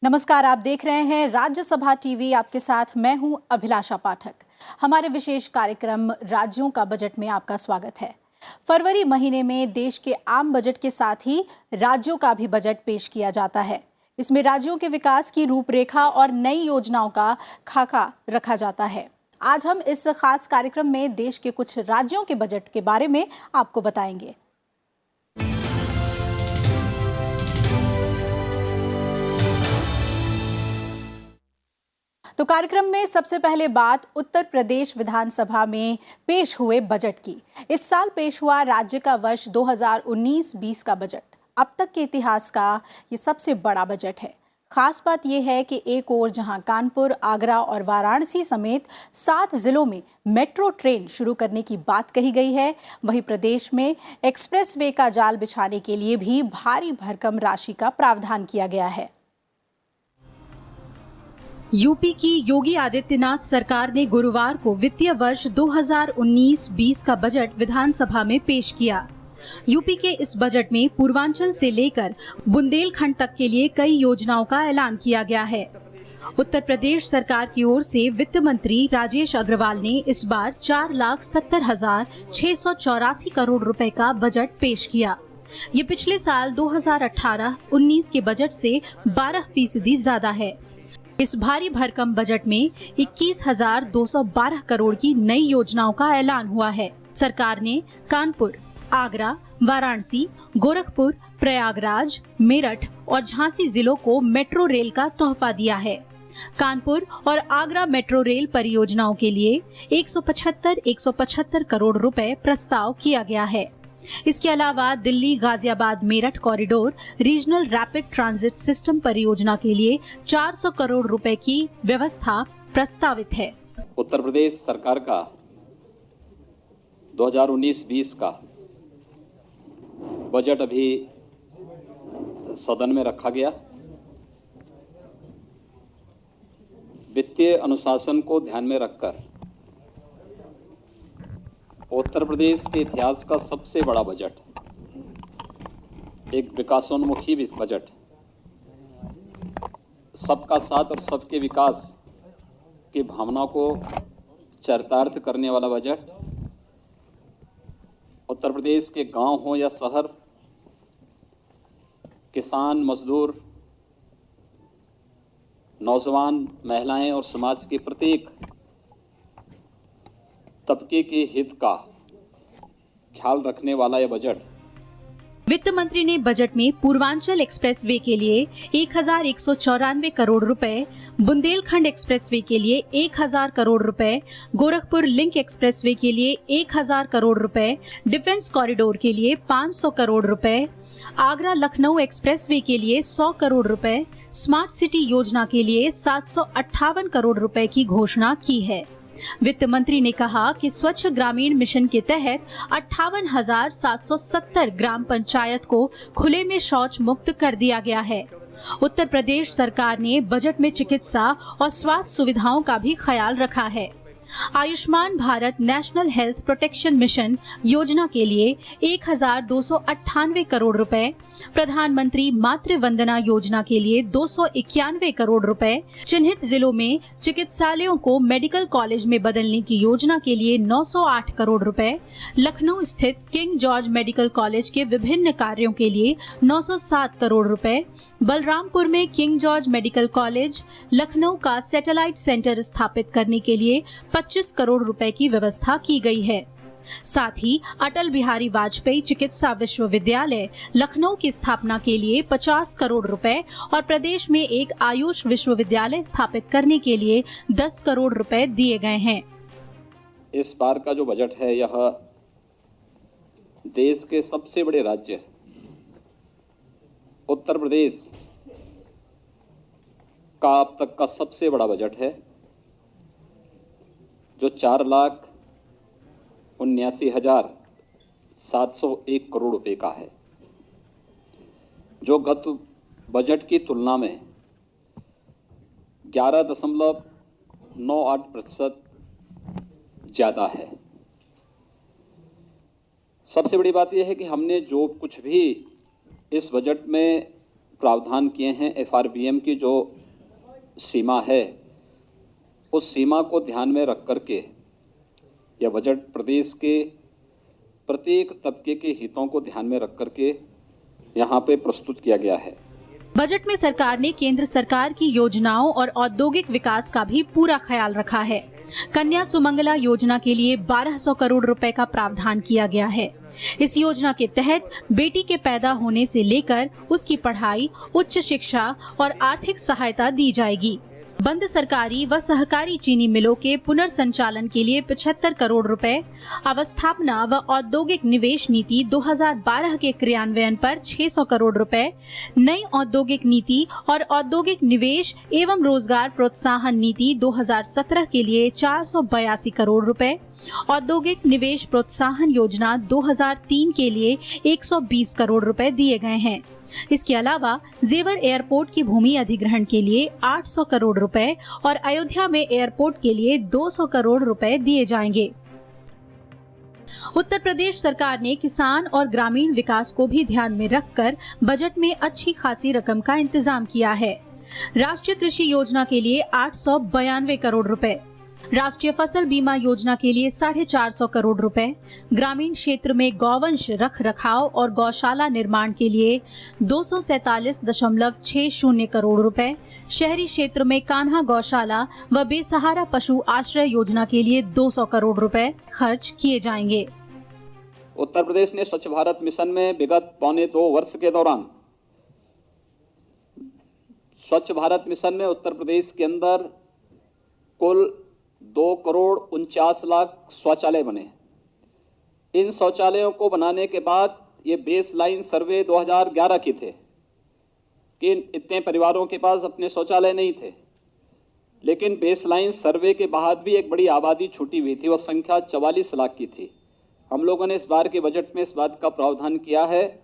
नमस्कार, आप देख रहे हैं राज्यसभा टीवी। आपके साथ मैं हूं अभिलाषा पाठक। हमारे विशेष कार्यक्रम राज्यों का बजट में आपका स्वागत है। फरवरी महीने में देश के आम बजट के साथ ही राज्यों का भी बजट पेश किया जाता है। इसमें राज्यों के विकास की रूपरेखा और नई योजनाओं का खाका रखा जाता है। आज हम इस खास कार्यक्रम में देश के कुछ राज्यों के बजट के बारे में आपको बताएंगे। तो कार्यक्रम में सबसे पहले बात उत्तर प्रदेश विधानसभा में पेश हुए बजट की। इस साल पेश हुआ राज्य का वर्ष 2019-20 का बजट अब तक के इतिहास का ये सबसे बड़ा बजट है। खास बात यह है कि एक ओर जहां कानपुर, आगरा और वाराणसी समेत 7 जिलों में मेट्रो ट्रेन शुरू करने की बात कही गई है, वहीं प्रदेश में एक्सप्रेसवे का जाल बिछाने के लिए भी भारी भरकम राशि का प्रावधान किया गया है। यूपी की योगी आदित्यनाथ सरकार ने गुरुवार को वित्तीय वर्ष 2019-20 का बजट विधानसभा में पेश किया। यूपी के इस बजट में पूर्वांचल से लेकर बुंदेलखंड तक के लिए कई योजनाओं का ऐलान किया गया है। उत्तर प्रदेश सरकार की ओर से वित्त मंत्री राजेश अग्रवाल ने इस बार 4,70,684 करोड़ रुपए का बजट पेश किया। ये पिछले साल 2018-19 के बजट से 12% ज्यादा है। इस भारी भरकम बजट में 21,212 करोड़ की नई योजनाओं का ऐलान हुआ है। सरकार ने कानपुर, आगरा, वाराणसी, गोरखपुर, प्रयागराज, मेरठ और झांसी जिलों को मेट्रो रेल का तोहफा दिया है। कानपुर और आगरा मेट्रो रेल परियोजनाओं के लिए 175 करोड़ रुपए प्रस्ताव किया गया है। इसके अलावा Delhi Ghaziabad Meerut corridor regional rapid transit system परियोजना के लिए 400 करोड़ रुपए की व्यवस्था प्रस्तावित है। उत्तर प्रदेश सरकार का 2019-20 का बजट अभी सदन में रखा गया। वित्तीय अनुशासन को ध्यान में रखकर उत्तर प्रदेश के इतिहास का सबसे बड़ा बजट, एक विकासोन्मुखी बजट, सबका साथ और सबके विकास की भावना को चरितार्थ करने वाला बजट, उत्तर प्रदेश के गांव हो या शहर, किसान, मजदूर, नौजवान, महिलाएं और समाज के प्रत्येक तबके के हित का ख्याल रखने वाला यह बजट। वित्त मंत्री ने बजट में पूर्वांचल एक्सप्रेसवे के लिए 1,194 करोड़ रुपए, बुंदेलखंड एक्सप्रेसवे के लिए 1,000 करोड़ रुपए, गोरखपुर लिंक एक्सप्रेसवे के लिए 1,000 करोड़ रुपए, डिफेंस कॉरिडोर के लिए 500 करोड़ रुपए, आगरा लखनऊ एक्सप्रेसवे के लिए 100 करोड़ रुपए, स्मार्ट सिटी योजना के लिए 758 करोड़ रुपए की घोषणा की है। वित्त मंत्री ने कहा कि स्वच्छ ग्रामीण मिशन के तहत 58,770 ग्राम पंचायत को खुले में शौच मुक्त कर दिया गया है। उत्तर प्रदेश सरकार ने बजट में चिकित्सा और स्वास्थ्य सुविधाओं का भी ख्याल रखा है। Ayushman Bharat national health protection mission योजना के लिए 1,298 करोड़ रुपए, प्रधानमंत्री मातृ वंदना योजना के लिए 291 करोड़ रुपए, चिन्हित जिलों में चिकित्सालयों को मेडिकल कॉलेज में बदलने की योजना के लिए 908 करोड़ रुपए, लखनऊ स्थित किंग जॉर्ज मेडिकल कॉलेज के विभिन्न कार्यों के लिए 907 करोड़ रुपए, बलरामपुर में king George medical college, Lucknow का सैटेलाइट सेंटर स्थापित करने के लिए 25 करोड़ रुपए की व्यवस्था की गई है। साथ ही अटल बिहारी वाजपेयी चिकित्सा विश्वविद्यालय लखनऊ की स्थापना के लिए 50 करोड़ रुपए और प्रदेश में एक आयुष विश्वविद्यालय स्थापित करने के लिए 10 करोड़ रुपए दिए गए हैं। इस बार का जो बजट है यह देश के सबसे बड़े राज्य उत्तर प्रदेश का अब तक का सबसे बड़ा बजट है, जो 4,79,701 करोड़ रुपए का है, जो गत बजट की तुलना में 11.98% ज्यादा है। सबसे बड़ी बात यह है कि हमने जो कुछ भी इस बजट में प्रावधान किए हैं, एफआरबीएम की जो सीमा है, उस सीमा को ध्यान में रख करके यह बजट प्रदेश के प्रत्येक तबके के हितों को ध्यान में रख करके यहाँ पे प्रस्तुत किया गया है। बजट में सरकार ने केंद्र सरकार की योजनाओं और औद्योगिक विकास का भी पूरा ख्याल रखा है। कन्या सुमंगला योजना के लिए 1200 करोड़ रुपए का प्रावधान किया गया है। इस योजना के तहत बेटी के पैदा होने से लेकर उसकी पढ़ाई, उच्च शिक्षा और आर्थिक सहायता दी जाएगी। बंद सरकारी व सहकारी चीनी मिलों के पुनर्संचालन के लिए 75 करोड़ रुपए, अवस्थापना व औद्योगिक निवेश नीति 2012 के क्रियान्वयन पर 600 करोड़ रुपए, नई औद्योगिक नीति और औद्योगिक निवेश एवं रोजगार प्रोत्साहन नीति 2017 के लिए 482 करोड़ रुपए, औद्योगिक निवेश प्रोत्साहन योजना 2003 के लिए 120 करोड़ रुपए दिए गए हैं। इसके अलावा जेवर एयरपोर्ट की भूमि अधिग्रहण के लिए 800 करोड़ रुपए और अयोध्या में एयरपोर्ट के लिए 200 करोड़ रुपए दिए जाएंगे। उत्तर प्रदेश सरकार ने किसान और ग्रामीण विकास को भी ध्यान में रखकर बजट में अच्छी खासी रकम का इंतजाम किया है। राष्ट्रीय कृषि योजना के लिए 892 करोड़ रुपए, राष्ट्रीय फसल बीमा योजना के लिए 450 करोड़ रुपए, ग्रामीण क्षेत्र में गौवंश रख रखाव और गौशाला निर्माण के लिए 247.60 करोड़ रुपए, शहरी क्षेत्र में कान्हा गौशाला व बेसहारा पशु आश्रय योजना के लिए 200 करोड़ रुपए खर्च किए जाएंगे। उत्तर प्रदेश ने स्वच्छ भारत मिशन में विगत 2.25 वर्ष के दौरान स्वच्छ भारत मिशन में उत्तर प्रदेश के अंदर कुल 2,49,00,000 शौचालय बने। इन शौचालयों को बनाने के बाद ये बेसलाइन सर्वे 2011 की थे कि इतने परिवारों के पास अपने शौचालय नहीं थे, लेकिन बेसलाइन सर्वे के बाद भी एक बड़ी आबादी छूटी हुई थी। वह संख्या 44 लाख की थी। हम लोगों ने इस बार के बजट में इस बात का प्रावधान किया है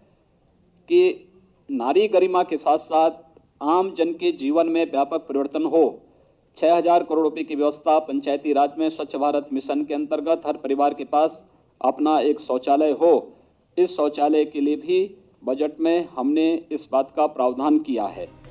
कि नारी गरिमा के साथ साथ आम जन के जीवन में व्यापक परिवर्तन हो। 6,000 करोड़ रुपए की व्यवस्था पंचायती राज में स्वच्छ भारत मिशन के अंतर्गत हर परिवार के पास अपना एक शौचालय हो। इस शौचालय के लिए भी बजट में हमने इस बात का प्रावधान किया है।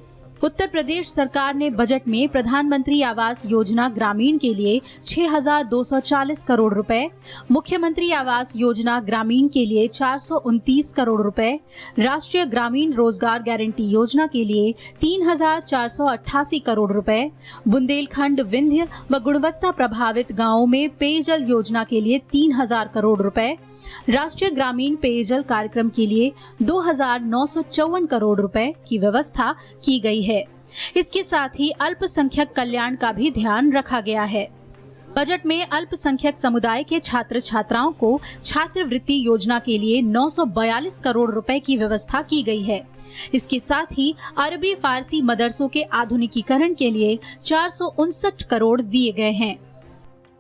उत्तर प्रदेश सरकार ने बजट में प्रधानमंत्री आवास योजना ग्रामीण के लिए 6,240 करोड़ रुपए, मुख्यमंत्री आवास योजना ग्रामीण के लिए 429 करोड़ रुपए, राष्ट्रीय ग्रामीण रोजगार गारंटी योजना के लिए 3,488 करोड़ रुपए, बुंदेलखंड, विंध्य व गुणवत्ता प्रभावित गांवों में पेयजल योजना के लिए 3,000 करोड़ रुपए, राष्ट्रीय ग्रामीण पेयजल कार्यक्रम के लिए 2,954 करोड़ रुपए की व्यवस्था की गई है। इसके साथ ही अल्पसंख्यक कल्याण का भी ध्यान रखा गया है। बजट में अल्पसंख्यक समुदाय के छात्र छात्राओं को छात्रवृत्ति योजना के लिए 942 करोड़ रुपए की व्यवस्था की गई है। इसके साथ ही अरबी फारसी मदरसों के आधुनिकीकरण के लिए 459 करोड़ दिए गए हैं।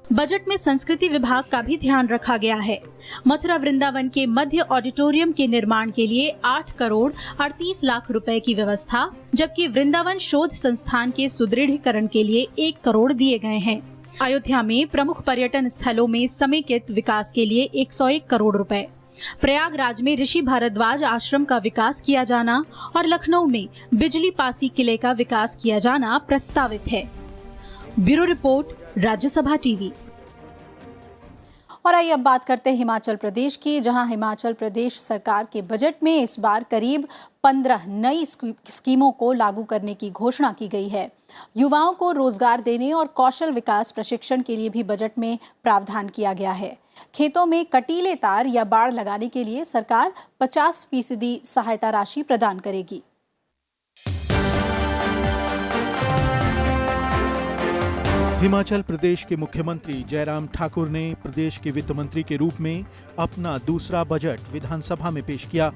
बजट में संस्कृति विभाग का भी ध्यान रखा गया है। मथुरा वृंदावन के मध्य ऑडिटोरियम के निर्माण के लिए 8 करोड़ 38 लाख रुपए की व्यवस्था, जबकि वृंदावन शोध संस्थान के सुदृढ़ीकरण के लिए 1 करोड़ दिए गए हैं। अयोध्या में प्रमुख पर्यटन स्थलों में समेकित विकास के लिए 101 करोड़ रुपए, प्रयागराज में ऋषि भारद्वाज आश्रम का विकास किया जाना और लखनऊ में बिजली पासी किले का विकास किया जाना प्रस्तावित है। Bureau report, Rajya Sabha TV. और आइए अब बात करते हैं हिमाचल प्रदेश की, जहां हिमाचल प्रदेश सरकार के बजट में इस बार करीब 15 नई स्कीमों को लागू करने की घोषणा की गई है। युवाओं को रोजगार देने और कौशल विकास प्रशिक्षण के लिए भी बजट में प्रावधान किया गया है। खेतों में कटीले तार या बाड़ लगाने के लिए सरकार 50% सहायता राशि प्रदान करेगी। हिमाचल प्रदेश के मुख्यमंत्री जयराम ठाकुर ने प्रदेश के वित्त मंत्री के रूप में अपना दूसरा बजट विधानसभा में पेश किया।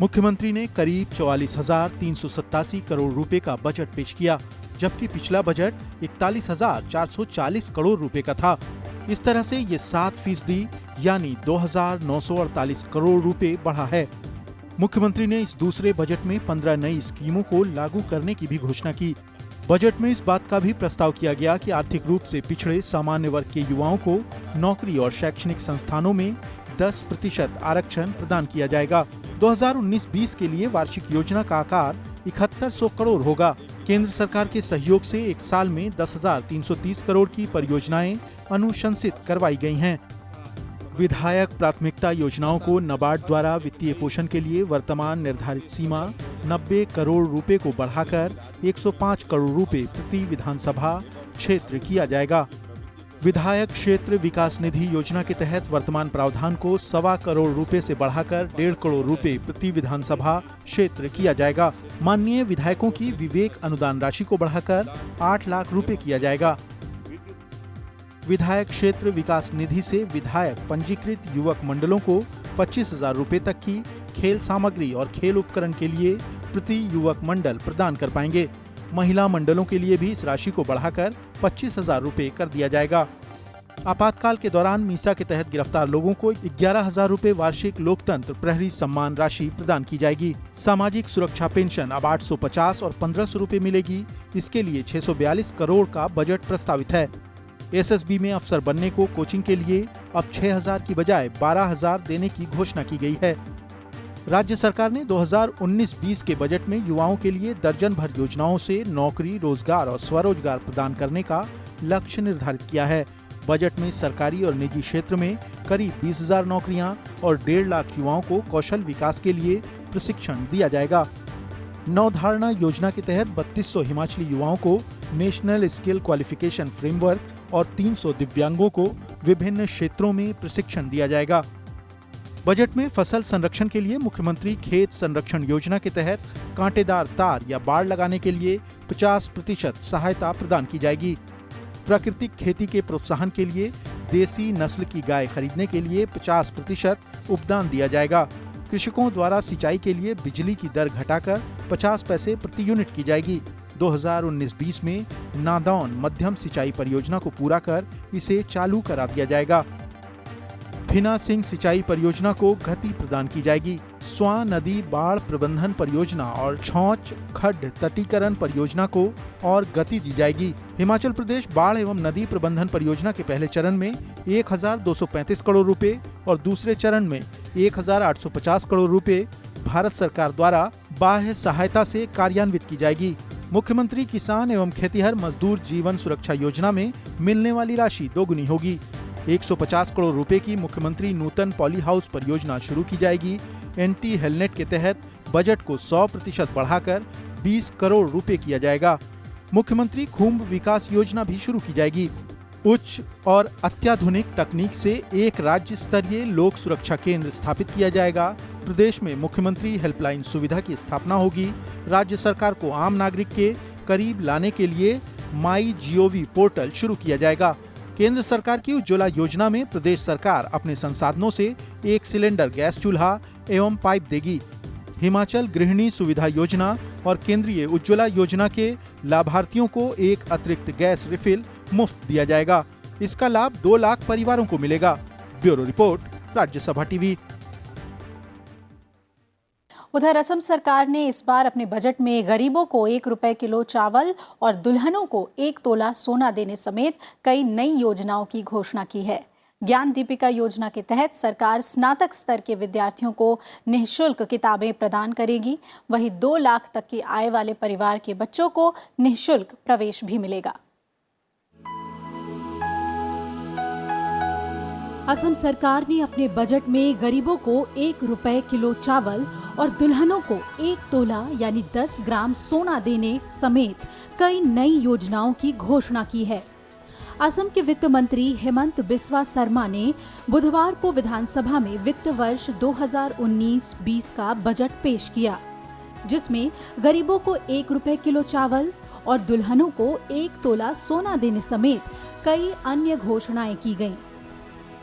मुख्यमंत्री ने करीब 44,387 करोड़ रुपए का बजट पेश किया, जबकि पिछला बजट 41,440 करोड़ रुपए का था। इस तरह से ये 7% यानी 2,948 करोड़ रुपए बढ़ा है। मुख्यमंत्री ने इस दूसरे बजट में 15 नई स्कीमों को लागू करने की भी घोषणा की। बजट में इस बात का भी प्रस्ताव किया गया कि आर्थिक रूप से पिछड़े सामान्य वर्ग के युवाओं को नौकरी और शैक्षणिक संस्थानों में 10% आरक्षण प्रदान किया जाएगा। 2019-20 के लिए वार्षिक योजना का आकार 7100 करोड़ होगा। केंद्र सरकार के सहयोग से एक साल में 10,330 करोड़ की परियोजनाएं अनुशंसित करवाई गई हैं। विधायक प्राथमिकता योजनाओं को नाबार्ड द्वारा वित्तीय पोषण के लिए वर्तमान निर्धारित सीमा 90 करोड़ रुपए को बढ़ाकर 105 करोड़ रुपए प्रति विधानसभा क्षेत्र किया जाएगा। विधायक क्षेत्र विकास निधि योजना के तहत वर्तमान प्रावधान को 1.25 करोड़ रुपए से बढ़ाकर 1.5 करोड़ रुपए प्रति विधानसभा क्षेत्र किया जाएगा। माननीय विधायकों की विवेक अनुदान राशि को बढ़ाकर 8 लाख रुपए किया जाएगा। विधायक क्षेत्र विकास निधि से विधायक पंजीकृत युवक मंडलों को 25,000 रुपए तक की खेल सामग्री और खेल उपकरण के लिए प्रति युवक मंडल प्रदान कर पाएंगे। महिला मंडलों के लिए भी इस राशि को बढ़ाकर 25,000 रुपए कर दिया जाएगा। आपातकाल के दौरान मीसा के तहत गिरफ्तार लोगों को 11,000 रुपए वार्षिक लोकतंत्र प्रहरी सम्मान राशि प्रदान की जाएगी। सामाजिक सुरक्षा पेंशन अब 850 और 1,500 रुपए मिलेगी। इसके लिए 642 करोड़ का बजट प्रस्तावित है। एसएसबी में अफसर बनने को कोचिंग के लिए अब 6,000 की बजाय 12,000 देने की घोषणा की गई है। राज्य सरकार ने 2019-20 के बजट में युवाओं के लिए दर्जन भर योजनाओं से नौकरी, रोजगार और स्वरोजगार प्रदान करने का लक्ष्य निर्धारित किया है। बजट में सरकारी और निजी क्षेत्र में करीब 20,000 नौकरियां और 1.5 लाख युवाओं को कौशल विकास के लिए प्रशिक्षण दिया जाएगा। नवधारणा योजना के तहत 3200 हिमाचली युवाओं को नेशनल स्किल क्वालिफिकेशन फ्रेमवर्क और 300 दिव्यांगों को विभिन्न क्षेत्रों में प्रशिक्षण दिया जाएगा। बजट में फसल संरक्षण के लिए मुख्यमंत्री खेत संरक्षण योजना के तहत कांटेदार तार या बाड़ लगाने के लिए 50% सहायता प्रदान की जाएगी। प्राकृतिक खेती के प्रोत्साहन के लिए देसी नस्ल की गाय खरीदने के लिए 50% उपदान दिया जाएगा। कृषकों द्वारा सिंचाई के लिए बिजली की दर घटाकर 50 पैसे प्रति यूनिट की जाएगी। 2019-20 में नादौन मध्यम सिंचाई परियोजना को पूरा कर इसे चालू करा दिया जाएगा। फिना सिंह सिंचाई परियोजना को गति प्रदान की जाएगी। स्वां नदी बाढ़ प्रबंधन परियोजना और छौच खड्ड तटीकरण परियोजना को और गति दी जाएगी। हिमाचल प्रदेश बाढ़ एवं नदी प्रबंधन परियोजना के पहले चरण में 1,235 करोड़ रुपए और दूसरे चरण में 1,850 करोड़ रुपए भारत सरकार द्वारा बाह्य सहायता से कार्यान्वित की जाएगी। मुख्यमंत्री किसान एवं खेतिहर मजदूर जीवन सुरक्षा योजना में मिलने वाली राशि दोगुनी होगी। 150 करोड़ रुपए की मुख्यमंत्री नूतन पॉली हाउस परियोजना शुरू की जाएगी। एंटी हेलनेट के तहत बजट को 100% बढ़ाकर 20 करोड़ रुपए किया जाएगा। मुख्यमंत्री खुम्ब विकास योजना भी शुरू की जाएगी। उच्च और अत्याधुनिक तकनीक से एक राज्य स्तरीय लोक सुरक्षा केंद्र स्थापित किया जाएगा। प्रदेश में मुख्यमंत्री हेल्पलाइन सुविधा की स्थापना होगी। राज्य सरकार को आम नागरिक के करीब लाने के लिए MyGov पोर्टल शुरू किया जाएगा। केंद्र सरकार की उज्ज्वला योजना में प्रदेश सरकार अपने संसाधनों से 1 सिलेंडर गैस चूल्हा एवं पाइप देगी। हिमाचल गृहिणी सुविधा योजना और केंद्रीय उज्ज्वला योजना के लाभार्थियों को एक अतिरिक्त गैस रिफिल मुफ्त दिया जाएगा। इसका लाभ 2 लाख परिवारों को मिलेगा। Bureau report, Rajya Sabha TV. उधर असम सरकार ने इस बार अपने बजट में गरीबों को 1 रुपए किलो चावल और दुल्हनों को 1 तोला सोना देने समेत कई नई योजनाओं की घोषणा की है। ज्ञान दीपिका योजना के तहत सरकार स्नातक स्तर के विद्यार्थियों को निःशुल्क किताबें प्रदान करेगी। वहीं 2 लाख तक की आय वाले परिवार के बच्चों को निःशुल्क प्रवेश भी मिलेगा। असम सरकार ने अपने बजट में गरीबों को 1 रुपए किलो चावल और दुल्हनों को 1 तोला यानी 10 ग्राम सोना देने समेत कई नई योजनाओं की घोषणा की है। असम के वित्त मंत्री हेमंत बिस्वा शर्मा ने बुधवार को विधानसभा में वित्त वर्ष 2019-20 का बजट पेश किया, जिसमें गरीबों को 1 रुपए किलो चावल और दुल्हनों को 1 तोला सोना देने समेत कई अन्य घोषणाएं की गईं।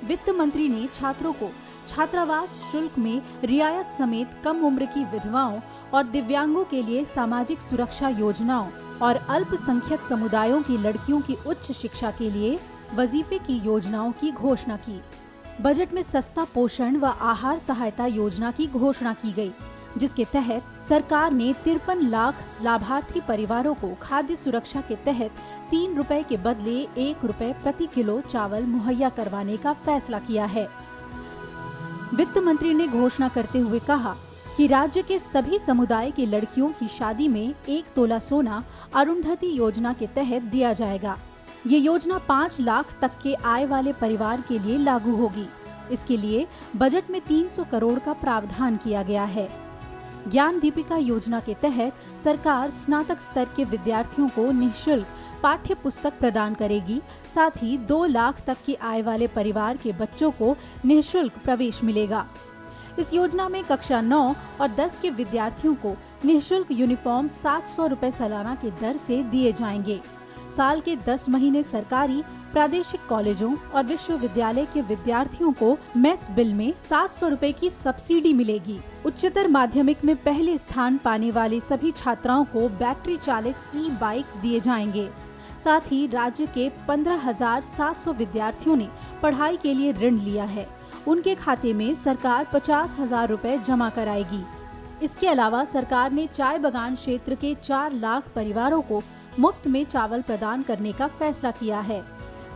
वित्त मंत्री ने छात्रों को छात्रावास शुल्क में रियायत समेत कम उम्र की विधवाओं और दिव्यांगों के लिए सामाजिक सुरक्षा योजनाओं और अल्पसंख्यक समुदायों की लड़कियों की उच्च शिक्षा के लिए वजीफे की योजनाओं की घोषणा की। बजट में सस्ता पोषण व आहार सहायता योजना की घोषणा की गई, जिसके तहत सरकार ने 53 लाख लाभार्थी परिवारों को खाद्य सुरक्षा के तहत 3 रुपए के बदले 1 रुपए प्रति किलो चावल मुहैया करवाने का फैसला किया है। वित्त मंत्री ने घोषणा करते हुए कहा कि राज्य के सभी समुदाय की लड़कियों की शादी में 1 तोला सोना अरुंधति योजना के तहत दिया जाएगा। ये योजना 5 लाख तक के आय वाले परिवार के लिए लागू होगी। इसके लिए बजट में 300 करोड़ का प्रावधान किया गया है। ज्ञान दीपिका योजना के तहत सरकार स्नातक स्तर के विद्यार्थियों को निःशुल्क पाठ्य पुस्तक प्रदान करेगी। साथ ही 2 लाख तक की आय वाले परिवार के बच्चों को निःशुल्क प्रवेश मिलेगा। इस योजना में कक्षा 9 और 10 के विद्यार्थियों को निःशुल्क यूनिफॉर्म 700 रुपए सालाना की दर से दिए जाएंगे। साल के 10 महीने सरकारी, प्रादेशिक कॉलेजों और विश्वविद्यालय के विद्यार्थियों को मेस बिल में 700 रुपए की सब्सिडी मिलेगी। उच्चतर माध्यमिक में पहले स्थान पाने वाली सभी छात्राओं को बैटरी चालित ई-बाइक दिए जाएंगे। साथ ही राज्य के 15,700 विद्यार्थियों ने पढ़ाई के लिए ऋण लिया है। उनके खाते में सरकार 50,000 रुपए जमा कराएगी। इसके अलावा सरकार ने चाय बगान क्षेत्र के 4 लाख परिवारों को मुफ्त में चावल प्रदान करने का फैसला किया है।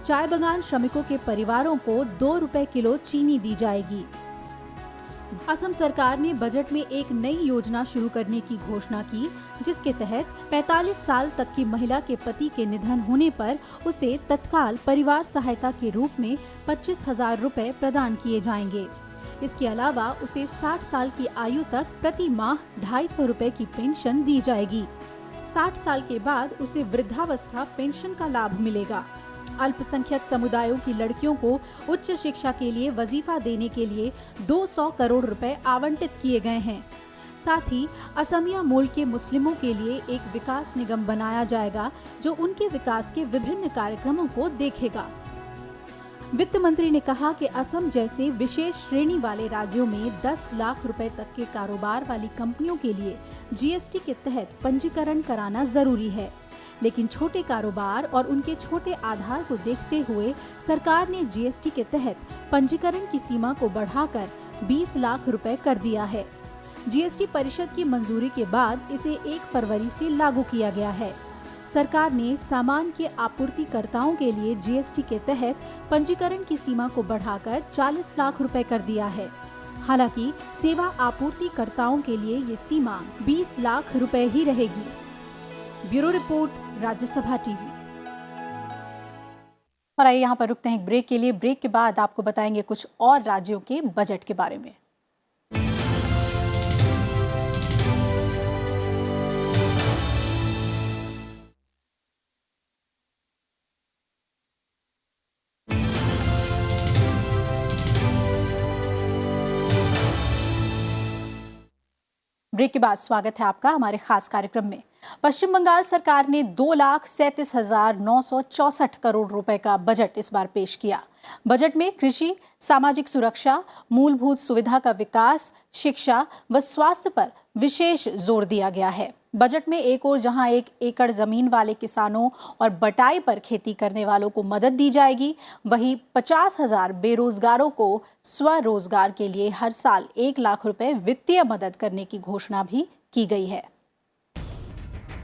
चाय बगान श्रमिकों के परिवारों को 2 रुपए किलो चीनी दी जाएगी। असम सरकार ने बजट में एक नई योजना शुरू करने की घोषणा की, जिसके तहत 45 साल तक की महिला के पति के निधन होने पर उसे तत्काल परिवार सहायता के रूप में 25,000 रुपए प्रदान किए जाएंगे। इसके अलावा उसे 60 साल की आयु तक प्रति माह 250 रुपए की पेंशन दी जाएगी। 60 साल के बाद उसे वृद्धावस्था पेंशन का लाभ मिलेगा। अल्पसंख्यक समुदायों की लड़कियों को उच्च शिक्षा के लिए वजीफा देने के लिए 200 करोड़ रुपए आवंटित किए गए हैं। साथ ही असमिया मूल के मुस्लिमों के लिए एक विकास निगम बनाया जाएगा, जो उनके विकास के विभिन्न कार्यक्रमों को देखेगा। वित्त मंत्री ने कहा कि असम जैसे विशेष श्रेणी वाले राज्यों में 10 लाख रुपए तक के कारोबार वाली कंपनियों के लिए जीएसटी के तहत पंजीकरण कराना जरूरी है, लेकिन छोटे कारोबार और उनके छोटे आधार को देखते हुए सरकार ने जीएसटी के तहत पंजीकरण की सीमा को बढ़ाकर 20 लाख रुपए कर दिया है। जीएसटी परिषद की मंजूरी के बाद इसे 1 फरवरी से लागू किया गया है। सरकार ने सामान के आपूर्तिकर्ताओं के लिए जीएसटी के तहत पंजीकरण की सीमा को बढ़ाकर 40 लाख रुपए कर दिया है। हालांकि सेवा आपूर्तिकर्ताओं के लिए ये सीमा 20 लाख रुपए ही रहेगी। Bureau report, Rajya Sabha TV. और आइए यहाँ पर रुकते हैं एक ब्रेक के लिए। ब्रेक के बाद आपको बताएंगे कुछ और राज्यों के बजट के बारे में। ब्रेक के बाद स्वागत है आपका हमारे खास कार्यक्रम में। पश्चिम बंगाल सरकार ने 2,37,964 करोड़ रुपए का बजट इस बार पेश किया। बजट में कृषि, सामाजिक सुरक्षा, मूलभूत सुविधा का विकास, शिक्षा व स्वास्थ्य पर विशेष जोर दिया गया है। बजट में एक ओर जहां 1 एकड़ जमीन वाले किसानों और बटाई पर खेती करने वालों को मदद दी जाएगी, वहीं 50,000 बेरोजगारों को स्वरोजगार के लिए हर साल 1 लाख रुपए वित्तीय मदद करने की घोषणा भी की गई है।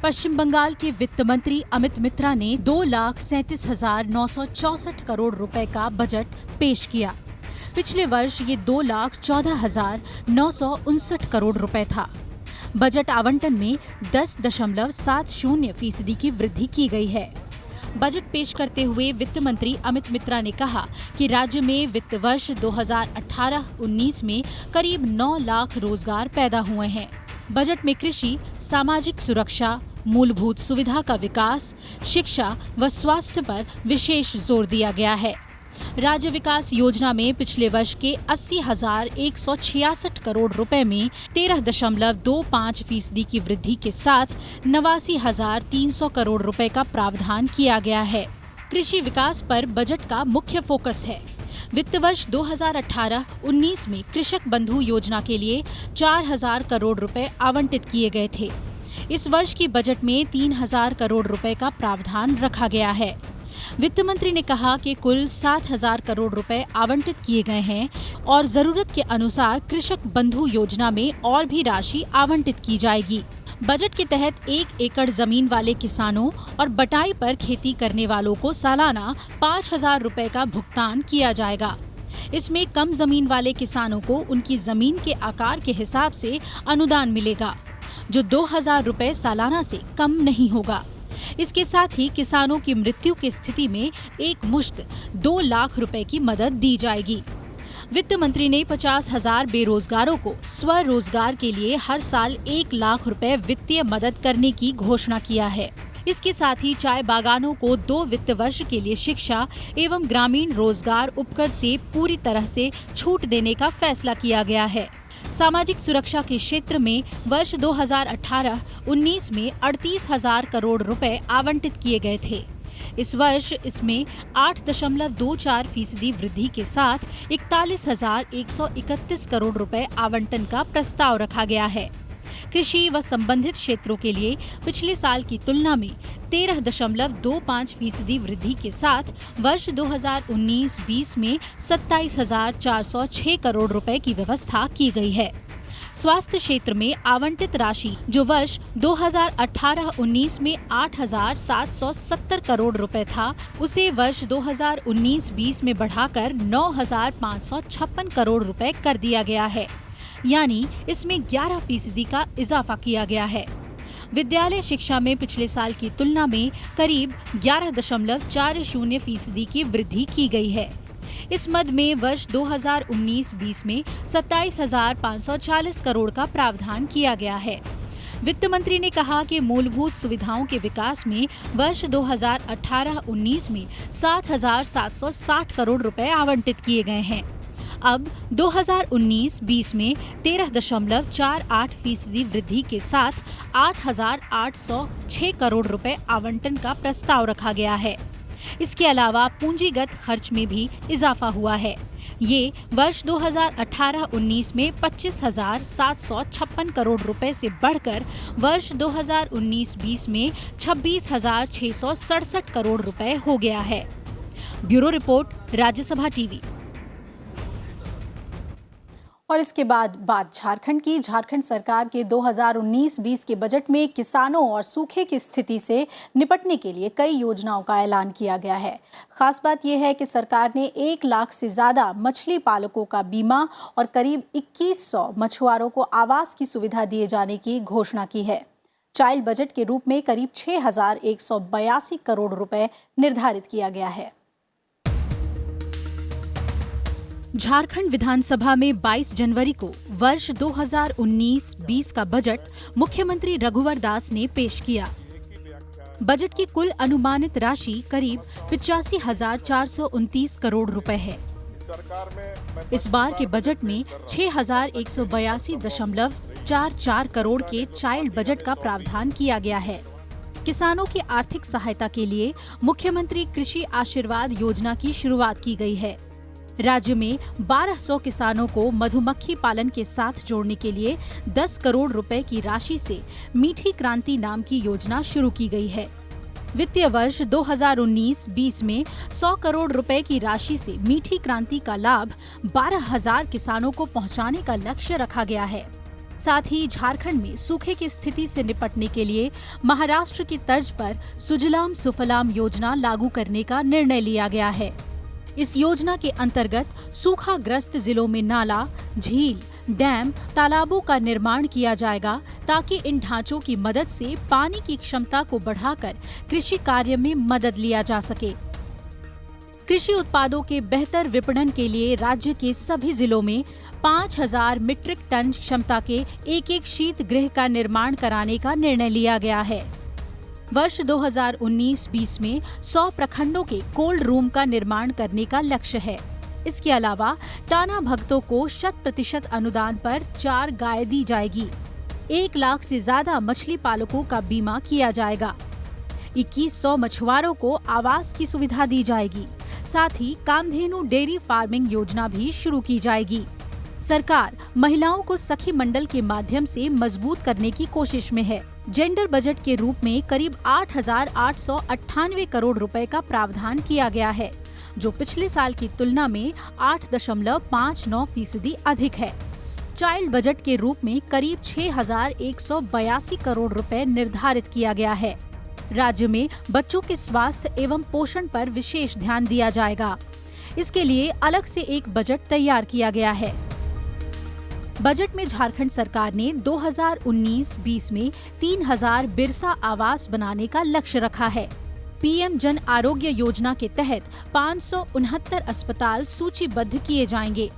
पश्चिम बंगाल के वित्त मंत्री अमित मित्रा ने 2,37,964 करोड़ रुपए का बजट पेश किया। पिछले वर्ष ये 2,14,959 करोड़ रुपए था। बजट आवंटन में 10.70% की वृद्धि की गई है। बजट पेश करते हुए वित्त मंत्री अमित मित्रा ने कहा कि राज्य में वित्त वर्ष 2018-19 में करीब 9 लाख रोजगार पैदा हुए हैं। बजट में कृषि, सामाजिक सुरक्षा, मूलभूत सुविधा का विकास, शिक्षा व स्वास्थ्य पर विशेष जोर दिया गया है। राज्य विकास योजना में पिछले वर्ष के 80,166 करोड़ रुपए में 13.25% की वृद्धि के साथ 89,300 करोड़ रुपए का प्रावधान किया गया है। कृषि विकास पर बजट का मुख्य फोकस है। वित्त वर्ष 2018-19 में कृषक बंधु योजना के लिए 4,000 करोड़ रुपए आवंटित किए गए थे। इस वर्ष की बजट में 3,000 करोड़ रुपए का प्रावधान रखा गया है। वित्त मंत्री ने कहा कि कुल 7,000 करोड़ रुपए आवंटित किए गए हैं और जरूरत के अनुसार कृषक बंधु योजना में और भी राशि आवंटित की जाएगी। बजट के तहत 1 एकड़ जमीन वाले किसानों और बटाई पर खेती करने वालों को सालाना 5,000 रुपए का भुगतान किया जाएगा। इसमें कम जमीन वाले किसानों को उनकी जमीन के आकार के हिसाब से अनुदान मिलेगा, जो 2,000 रुपए सालाना से कम नहीं होगा। इसके साथ ही किसानों की मृत्यु की स्थिति में एक मुश्त 2 लाख रुपए की मदद दी जाएगी। वित्त मंत्री ने 50,000 बेरोजगारों को स्वरोजगार के लिए हर साल 1 लाख रुपए वित्तीय मदद करने की घोषणा किया है। इसके साथ ही चाय बागानों को 2 वित्त वर्ष के लिए शिक्षा एवं ग्रामीण रोजगार उपकर से पूरी तरह से छूट देने का फैसला किया गया है। सामाजिक सुरक्षा के क्षेत्र में वर्ष 2018-19 में 38,000 करोड़ रुपए आवंटित किए गए थे। इस वर्ष इसमें 8.24% वृद्धि के साथ 41,131 करोड़ रुपए आवंटन का प्रस्ताव रखा गया है। कृषि व संबंधित क्षेत्रों के लिए पिछले साल की तुलना में 13.25% वृद्धि के साथ वर्ष 2019-20 में 27,406 करोड़ रुपए की व्यवस्था की गई है। स्वास्थ्य क्षेत्र में आवंटित राशि जो वर्ष 2018-19 में 8,770 करोड़ रुपए था, उसे वर्ष 2019-20 में बढ़ाकर 9,556 करोड़ रुपए कर दिया गया है, यानी इसमें 11% का इजाफा किया गया है। विद्यालय शिक्षा में पिछले साल की तुलना में करीब 11.40% की वृद्धि की गई है। इस मद में वर्ष 2019-20 में 27,540 करोड़ का प्रावधान किया गया है। वित्त मंत्री ने कहा कि मूलभूत सुविधाओं के विकास में वर्ष 2018-19 में 7,760 करोड़ रुपए आवंटित किए गए हैं। अब 2019-20 में 13.48% वृद्धि के साथ 8,806 करोड़ रुपए आवंटन का प्रस्ताव रखा गया है। इसके अलावा पूंजीगत खर्च में भी इजाफा हुआ है। ये वर्ष 2018-19 में 25,756 करोड़ रुपए से बढ़कर वर्ष 2019-20 में 26,667 करोड़ रुपए हो गया है। Bureau report, Rajya Sabha TV. और इसके बाद बात झारखंड की। झारखंड सरकार के 2019-20 के बजट में किसानों और सूखे की स्थिति से निपटने के लिए कई योजनाओं का ऐलान किया गया है। खास बात यह है कि सरकार ने 1 लाख से ज्यादा मछली पालकों का बीमा और करीब 2100 मछुआरों को आवास की सुविधा दिए जाने की घोषणा की है। चाइल्ड बजट के रूप में करीब 6,182 करोड़ रुपए निर्धारित किया गया है। झारखंड विधानसभा में 22 जनवरी को वर्ष 2019-20 का बजट मुख्यमंत्री रघुवर दास ने पेश किया। बजट की कुल अनुमानित राशि करीब 85,429 करोड़ रुपए है। इस बार के बजट में 6,182.44 करोड़ के चाइल्ड बजट का प्रावधान किया गया है। किसानों की आर्थिक सहायता के लिए मुख्यमंत्री कृषि आशीर्वाद योजना की शुरुआत की गई है। राज्य में 1200 किसानों को मधुमक्खी पालन के साथ जोड़ने के लिए 10 करोड़ रुपए की राशि से मीठी क्रांति नाम की योजना शुरू की गई है। वित्तीय वर्ष 2019-20 में 100 करोड़ रुपए की राशि से मीठी क्रांति का लाभ 12,000 किसानों को पहुंचाने का लक्ष्य रखा गया है। साथ ही झारखंड में सूखे की स्थिति से निपटने के लिए महाराष्ट्र की तर्ज पर सुजलाम सुफलाम योजना लागू करने का निर्णय लिया गया है। इस योजना के अंतर्गत सूखाग्रस्त जिलों में नाला, झील, डैम, तालाबों का निर्माण किया जाएगा ताकि इन ढांचों की मदद से पानी की क्षमता को बढ़ाकर कृषि कार्य में मदद लिया जा सके। कृषि उत्पादों के बेहतर विपणन के लिए राज्य के सभी जिलों में 5,000 मीट्रिक टन क्षमता के एक शीत गृह का निर्माण कराने का निर्णय लिया गया है। वर्ष 2019-20 में 100 प्रखंडों के कोल्ड रूम का निर्माण करने का लक्ष्य है। इसके अलावा टाना भक्तों को 100% अनुदान पर 4 गाय दी जाएगी। 1 लाख से ज्यादा मछली पालकों का बीमा किया जाएगा। 2100 मछुआरों को आवास की सुविधा दी जाएगी। साथ ही कामधेनु डेयरी फार्मिंग योजना भी शुरू की जाएगी। सरकार महिलाओं को सखी मंडल के माध्यम से मजबूत करने की कोशिश में है। जेंडर बजट के रूप में करीब 8,898 करोड़ रुपए का प्रावधान किया गया है, जो पिछले साल की तुलना में 8.59% अधिक है। चाइल्ड बजट के रूप में करीब 6,182 करोड़ रुपए निर्धारित किया गया है। राज्य में बच्चों के स्वास्थ्य एवं पोषण पर विशेष ध्यान दिया जाएगा। इसके लिए अलग से एक बजट तैयार किया गया है। बजट में झारखंड सरकार ने 2019-20 में 3000 बिरसा आवास बनाने का लक्ष्य रखा है। पीएम जन आरोग्य योजना के तहत 569 अस्पताल सूचीबद्ध किए जाएंगे।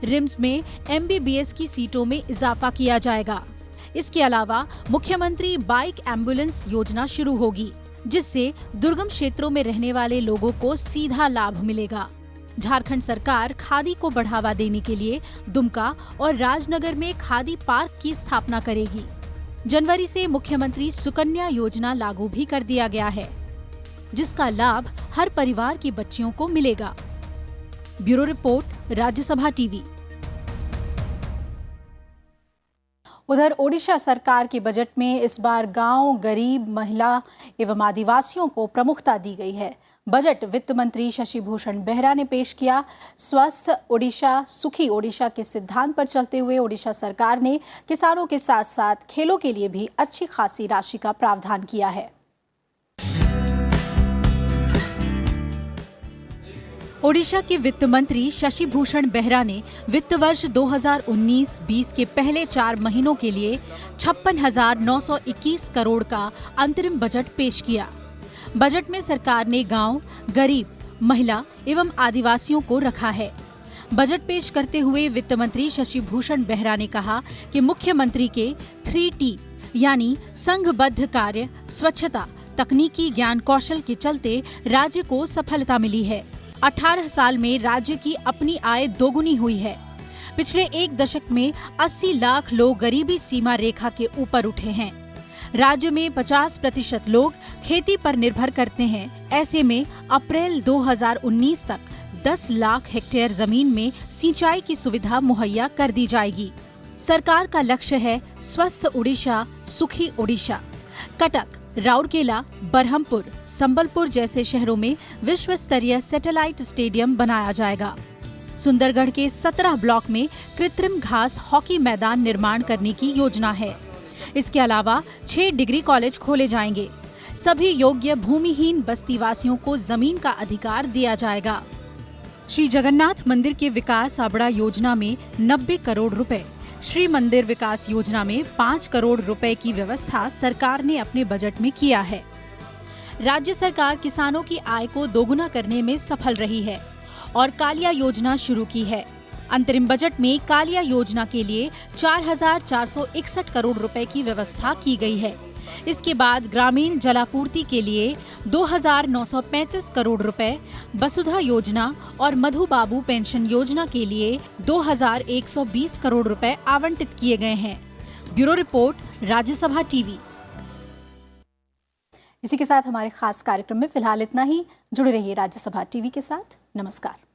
रिम्स में एमबीबीएस की सीटों में इजाफा किया जाएगा। इसके अलावा मुख्यमंत्री बाइक एम्बुलेंस योजना शुरू होगी, जिससे दुर्गम क्षेत्रों में रहने वाले लोगों को सीधा लाभ मिलेगा। झारखंड सरकार खादी को बढ़ावा देने के लिए दुमका और राजनगर में खादी पार्क की स्थापना करेगी। जनवरी से मुख्यमंत्री सुकन्या योजना लागू भी कर दिया गया है, जिसका लाभ हर परिवार की बच्चियों को मिलेगा। Bureau report, Rajya Sabha TV. उधर ओडिशा सरकार के बजट में इस बार गांव, गरीब, महिला एवं आदिवासियों को प्रमुखता दी गई है। बजट वित्त मंत्री शशि भूषण बेहरा ने पेश किया। स्वस्थ ओडिशा, सुखी ओडिशा के सिद्धांत पर चलते हुए ओडिशा सरकार ने किसानों के साथ साथ खेलों के लिए भी अच्छी खासी राशि का प्रावधान किया है। ओडिशा के वित्त मंत्री शशि भूषण बेहरा ने वित्त वर्ष 2019-20 के पहले 4 महीनों के लिए 56,921 करोड़ का अंतरिम बजट पेश किया। बजट में सरकार ने गांव, गरीब, महिला एवं आदिवासियों को रखा है। बजट पेश करते हुए वित्त मंत्री शशि भूषण बेहरा ने कहा कि मुख्यमंत्री के 3T यानी संघबद्ध कार्य, स्वच्छता, तकनीकी ज्ञान कौशल के चलते राज्य को सफलता मिली है। 18 साल में राज्य की अपनी आय दोगुनी हुई है। पिछले 1 दशक में 80 लाख लोग गरीबी सीमा रेखा के ऊपर उठे हैं। राज्य में 50% लोग खेती पर निर्भर करते हैं। ऐसे में अप्रैल 2019 तक 10 लाख हेक्टेयर जमीन में सिंचाई की सुविधा मुहैया कर दी जाएगी। सरकार का लक्ष्य है स्वस्थ ओडिशा, सुखी ओडिशा। कटक, राउरकेला, बरहमपुर, संबलपुर जैसे शहरों में विश्व स्तरीय सैटेलाइट स्टेडियम बनाया जाएगा। सुंदरगढ़ के 17 ब्लॉक में कृत्रिम घास हॉकी मैदान निर्माण करने की योजना है। इसके अलावा 6 डिग्री कॉलेज खोले जाएंगे। सभी योग्य भूमिहीन बस्तीवासियों को जमीन का अधिकार दिया जाएगा। श्री जगन्नाथ मंदिर के विकास आबड़ा योजना में 90 करोड़ रुपए, श्री मंदिर विकास योजना में 5 करोड़ रुपए की व्यवस्था सरकार ने अपने बजट में किया है। राज्य सरकार किसानों की आय को दोगुना करने में सफल रही है और कालिया योजना शुरू की है। अंतरिम बजट में कालिया योजना के लिए 4,461 करोड़ रुपए की व्यवस्था की गई है। इसके बाद ग्रामीण जलापूर्ति के लिए 2,935 करोड़ रुपए, वसुधा योजना और मधु बाबू पेंशन योजना के लिए 2,120 करोड़ रुपए आवंटित किए गए हैं। Bureau report, Rajya Sabha TV. इसी के साथ हमारे खास कार्यक्रम में फिलहाल इतना ही। जुड़े रहिए राज्यसभा टीवी के साथ। नमस्कार।